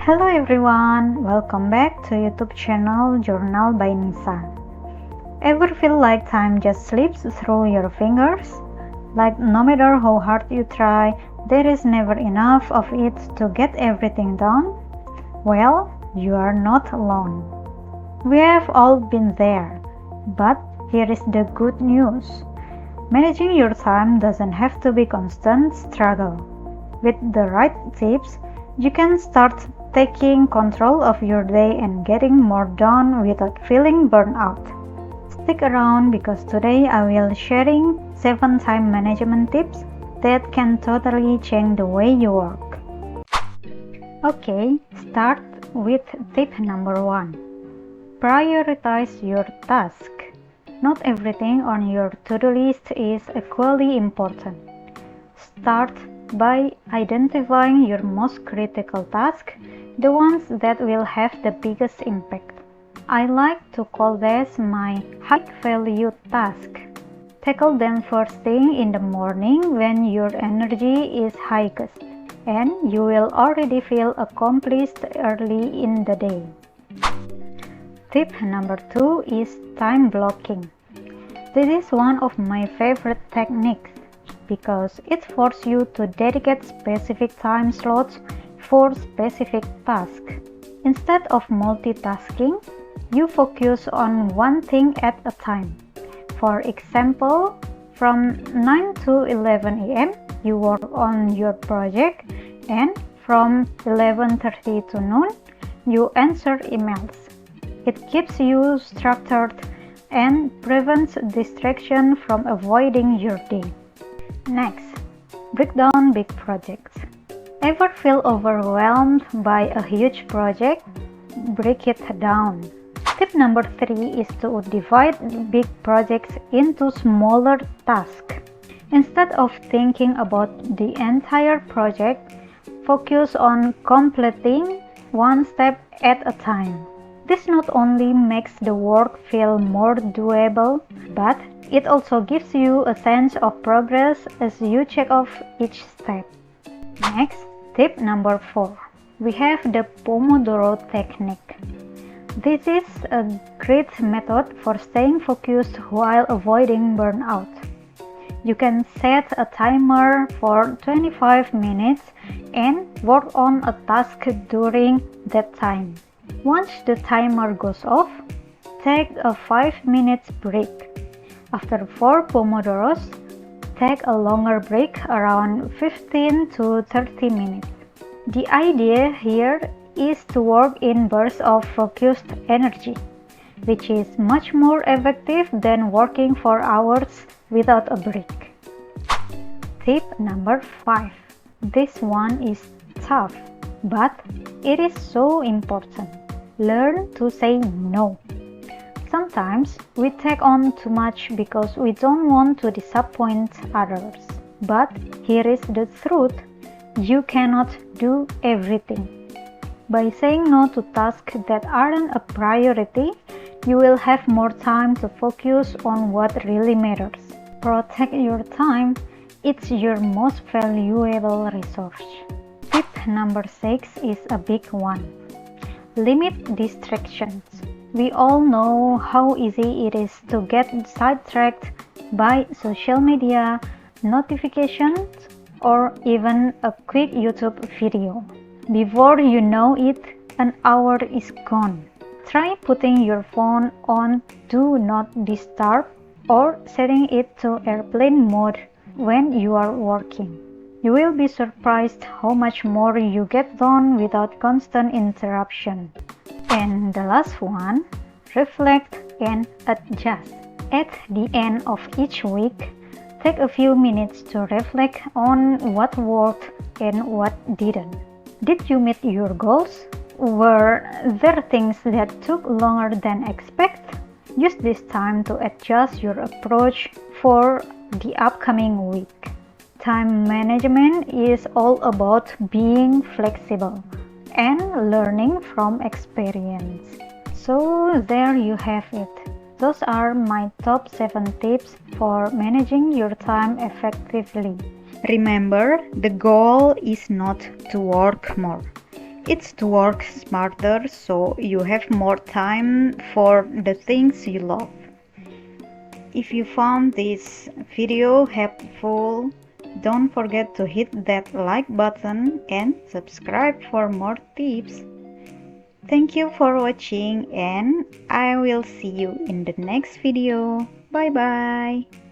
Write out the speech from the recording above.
Hello everyone, welcome back to YouTube channel Journal by Nisa. Ever feel like time just slips through your fingers? Like no matter how hard you try, there is never enough of it to get everything done? Well, you are not alone. We have all been there, but here is the good news. Managing your time doesn't have to be constant struggle. With the right tips, you can start taking control of your day and getting more done without feeling burnt out. Stick around because today I will sharing 7 time management tips that can totally change the way you work. Okay, start with tip number 1. Prioritize your task. Not everything on your to-do list is equally important. Start by identifying your most critical tasks, the ones that will have the biggest impact. I like to call this my high-value task. Tackle them first thing in the morning when your energy is highest, and you will already feel accomplished early in the day. Tip number 2 is time blocking. This is one of my favorite techniques because it forces you to dedicate specific time slots for specific tasks. Instead of multitasking, you focus on one thing at a time. For example, from 9 to 11 a.m., you work on your project, and from 11:30 to noon, you answer emails. It keeps you structured and prevents distraction from avoiding your day. Next, break down big projects. Ever feel overwhelmed by a huge project? Break it down. Tip number 3 is to divide big projects into smaller tasks. Instead of thinking about the entire project, focus on completing one step at a time. This not only makes the work feel more doable, but it also gives you a sense of progress as you check off each step. Next, tip number 4. We have the Pomodoro technique. This is a great method for staying focused while avoiding burnout. You can set a timer for 25 minutes and work on a task during that time. Once the timer goes off, take a 5-minute break. After 4 Pomodoros, take a longer break around 15 to 30 minutes. The idea here is to work in bursts of focused energy, which is much more effective than working for hours without a break. Tip number 5. This one is tough, but it is so important. Learn to say no. Sometimes we take on too much because we don't want to disappoint others. But here is the truth. You cannot do everything. By saying no to tasks that aren't a priority, you will have more time to focus on what really matters. Protect your time. It's your most valuable resource. Tip number 6 is a big one. Limit distractions. We all know how easy it is to get sidetracked by social media, notifications, or even a quick YouTube video. Before you know it, an hour is gone. Try putting your phone on Do Not Disturb or setting it to airplane mode when you are working. You will be surprised how much more you get done without constant interruption. And the last one, reflect and adjust. At the end of each week, take a few minutes to reflect on what worked and what didn't. Did you meet your goals? Were there things that took longer than expected? Use this time to adjust your approach for the upcoming week. Time management is all about being flexible and learning from experience. So there you have it. Those are my top 7 tips for managing your time effectively. Remember, the goal is not to work more. It's to work smarter so you have more time for the things you love. If you found this video helpful, don't forget to hit that like button and subscribe for more tips. Thank you for watching and I will see you in the next video. Bye bye.